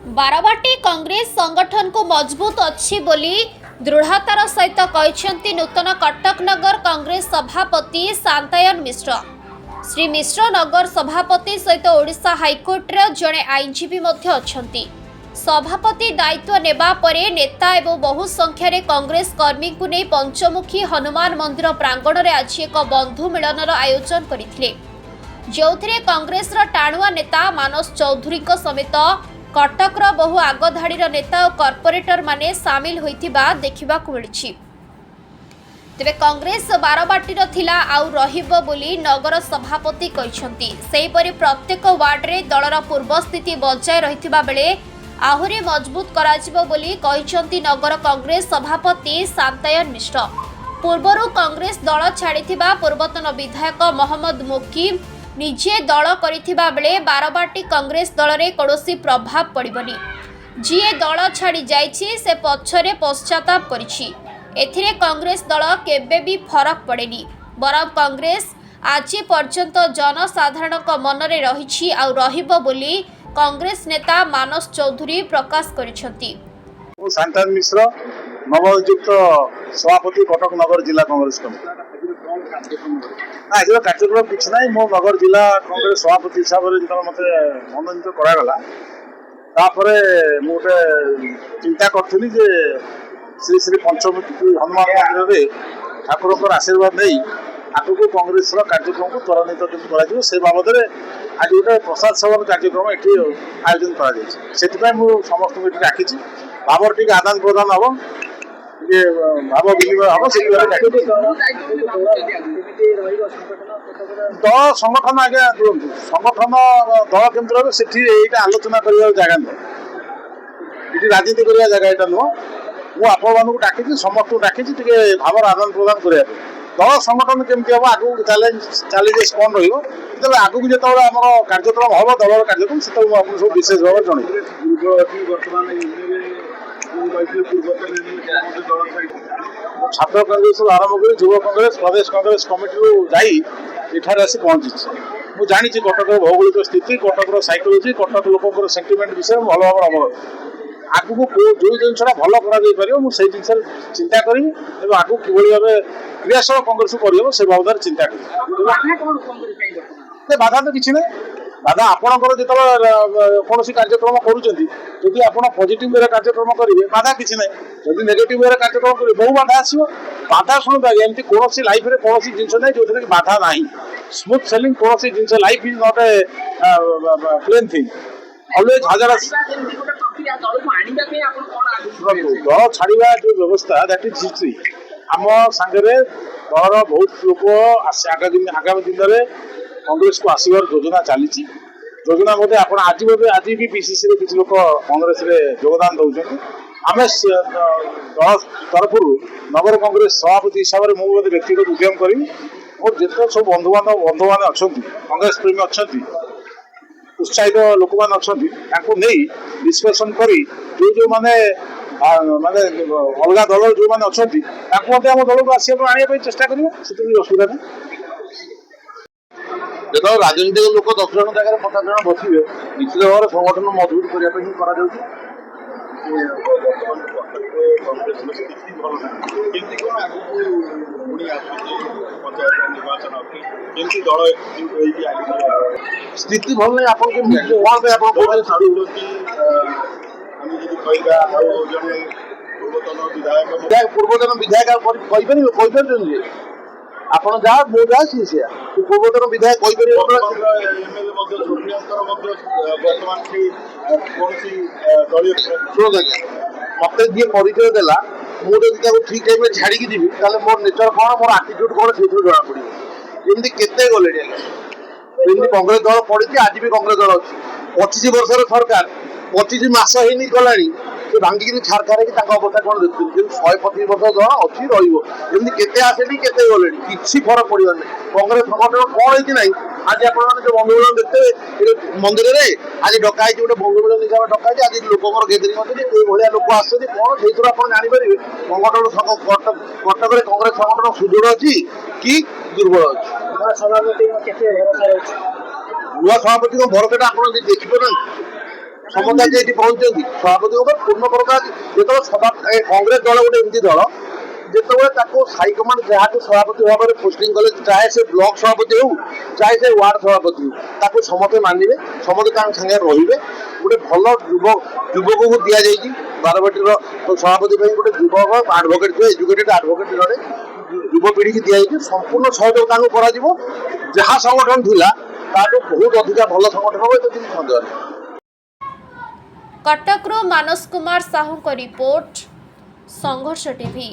बारवाटी कांग्रेस संगठन को मजबूत अच्छी बोली दृढ़तार सहित कहते नूतन कटक नगर कांग्रेस सभापति शांतायन मिश्र। श्री मिश्र नगर सभापति सहित ओडिशा हाईकोर्टर जड़े आईनजीवी अछंती। सभापति दायित्व नेबा परे नेता एवं बहु संख्यार कांग्रेस कर्मी को नहीं पंचमुखी हनुमान मंदिर प्रांगण में आज एक बंधु मिलनर आयोजन करथिले, जो कांग्रेस टाणुआ नेता मानस चौधरी समेत कटकर बहु आगधाड़ीर नेता और कॉर्पोरेटर माने सामिल होइथिबा देखिबाकु मिलिछि। तेबे कांग्रेस बारवाटीर थिला आउ रहिबो बोली नगर सभापति कहिसंती। सेहिपरि प्रत्येक वार्ड रे दलर पूर्व स्थिति बजाय रहिथिबा बेले आहुरी मजबूत कराजिबो बोली कहिसंती नगर कांग्रेस सभापति शांतायन मिश्र। पूर्वरु कांग्रेस दल छाड़िथिबा पूर्वतन विधायक मोहम्मद मुकीम निजे दल करिथिबा बेले बारवाटी कांग्रेस दल रे कौनसी प्रभाव पड़िबनी। जीए दल छाड़ी जाइछि से पछरे पश्चाताप करिछि। एथिरे कांग्रेस दल केबे भी फरक पड़ेनी, बरं कांग्रेस आज पर्यंत जनसाधारण मनरे रहिछि आउ रहिबो बोली कांग्रेस नेता मानस चौधरी प्रकाश करिसंती। शांतायन मिश्र नवनियुक्त सभापति कटक नगर जिला कांग्रेस कमिटी। आज कार्यक्रम किसी ना मो नगर जिला कांग्रेस सभापति हिसाब से जो मत मनोनीत करागला मुझे चिंता करी श्री श्री पंचमुखी हनुमान मंदिर में ठाकुर आशीर्वाद नहीं आगक कांग्रेस कार्यक्रम को त्वरान्वित से बाबद आज गोटे प्रसाद सेवन कार्यक्रम ये आयोजन कर समस्त डाकी भावर टी आदान प्रदान हम भाव विनिमय हम दल संगठन आज्ञा संगठन दल केन्द्र रही से आलोचना कर जगह नुह ये राजनीति करने जगह यहाँ नुह मुझे डाकी समस्त डाकी भावर आदान प्रदान करने दल संगठन केमती हम आगू चैलेंजेस कौन रही आगू जो आम कार्यक्रम हम दल कार्यक्रम से सब विशेष भाव छात्र कांग्रेस आरंभ कर युव कांग्रेस प्रदेश कांग्रेस कमिटी जाठार आसी पहुंची। मुझे जानी कटक भौगोलिक स्थिति कटक साइकोलोजी कटक लोक सेंटिमेंट विषय भल भाव अवगत आगू जो जिनसा भल कर मुझे जिन चिंता करी आगू कि भाव क्रियाशील कांग्रेस कर से बाबद चिंता करी बाधा तो किसी ना बाधा आपणकर जो कौन कार्यक्रम करुँच आप पॉजिटिव वे कार्यक्रम करेंगे बाधा किसी ना जब नेगेटिव वे कार्यक्रम करेंगे बहु बाधा आसो बाधा शुणु एमती कौन लाइफ में कौन जिन ना जो बाधा ना स्मूथ सेलिंग कौन जिन life is not a plain thing always हजार दल छाड़ा जो व्यवस्था दैट इज हिस्ट्री आम सांगे दलर बहुत लोक आगामी दिन में कांग्रेस को आसबार योजना चली योजना मध्य आज भी पीसीसी किसी लोग कांग्रेस योगदान दौरान आम दल तरफ नगर कांग्रेस सभापति हिसाब से मुझे व्यक्तिगत उद्यम करी और जिते सब बंधु मैंने अच्छा कांग्रेस प्रेमी अच्छा उत्साहित लोक मैंने डिस्कसन करी जो मैंने माने अलग दल जो मैंने अच्छा आम दल को आसपा आने चेष्टा करेंगे असुविधा नहीं। जो राजनीतिक लोक 10 जन जगह 50 जन बसवे निश्चित भाव में संगठन मजबूत करने स्थिति भल नहीं आप पूर्वतन विधायक ଆପଣ ଯାହା ମୁଁ ଯାହା ସିଏ ପୂର୍ବତନ ବିଧାୟକ ମତେ ଯିଏ ପରିଚୟ ଦେଲା ମୁଁ ଯଦି ତାକୁ ଠିକ ଟାଇମରେ ଛାଡ଼ିକି ଯିବି ତାହେଲେ ମୋର ନେଚର କ'ଣ ମୋର ଆଟିଟ୍ୟୁଡ କ'ଣ ସେଇଥିରୁ ଜଣା ପଡ଼ିବ। ଯେମିତି କେତେ ଗଲେଣି ଆଜ୍ଞା ଯେମିତି କଂଗ୍ରେସ ଦଳ ପଡ଼ିଛି ଆଜି ବି କଂଗ୍ରେସ ଦଳ ଅଛି 25 ବର୍ଷର ସରକାର 25 ମାସ ହେଇନି ଗଲାଣି ସେ ଭାଙ୍ଗିକି ଛାରଖାର ହେଇକି ତାଙ୍କ ଅବସ୍ଥା କ'ଣ ଦେଖୁଛନ୍ତି 125 ବର୍ଷ ଦଳ ଅଛି ରହିବ ଯେମିତି କେତେ ଆସେନି କେତେ ଗଲେଣି କିଛି ଫରକ ପଡ଼ିବ ନାହିଁ। କଂଗ୍ରେସ ସଂଗଠନ କ'ଣ ହେଇଛି ନାହିଁ आज आपने जो बंधु मिलन देखते मंदिर में आज डका गोटे बंधु मिलन हिसाब से डका आज लोक गेदरिंग अच्छे लोक आसती कौन से जापर संगठन कटक कांग्रेस संगठन सुदृढ़ अच्छी कि दुर्बल अच्छी नुआ सभापति भरोसा आप देखिपार ସମସ୍ତେ ଆଜି ଏଠି ପହଞ୍ଚୁଛନ୍ତି ସଭାପତିଙ୍କ ଉପରେ ପୂର୍ଣ୍ଣ ପ୍ରକାର ଯେତେବେଳେ ସଭା କଂଗ୍ରେସ ଦଳ ଗୋଟେ ଏମିତି ଦଳ ଯେତେବେଳେ ତାକୁ ହାଇକମାଣ୍ଡ ଯାହାକୁ ସଭାପତି ଭାବରେ ପୋଷ୍ଟିଂ କଲେ ଚାହେ ସେ ବ୍ଲକ ସଭାପତି ହଉ ଚାହେ ସେ ୱାର୍ଡ ସଭାପତି ହଉ ତାକୁ ସମସ୍ତେ ମାନିବେ ସମସ୍ତେ ତାଙ୍କ ସାଙ୍ଗରେ ରହିବେ ଗୋଟେ ଭଲ ଯୁବକକୁ ଦିଆଯାଇଛି ବାରବାଟୀର ସଭାପତି ପାଇଁ ଗୋଟେ ଯୁବକ ଆଡଭୋକେଟ୍ ଥିବ ଏଜୁକେଟେଡ୍ ଆଡଭୋକେଟ୍ ଜଣେ ଯୁବପିଢ଼ିକି ଦିଆଯାଇଛି ସମ୍ପୂର୍ଣ୍ଣ ସହଯୋଗ ତାଙ୍କୁ କରାଯିବ ଯାହା ସଂଗଠନ ଥିଲା ତାଠୁ ବହୁତ ଅଧିକା ଭଲ ସଂଗଠନ ହେବ ଏତେ କିଛି ସନ୍ଦେହ ନାହିଁ। କଟକରୁ ମାନସ କୁମାର ସାହୁଙ୍କ ରିପୋର୍ଟ ସଂଘର୍ଷ ଟିଭି।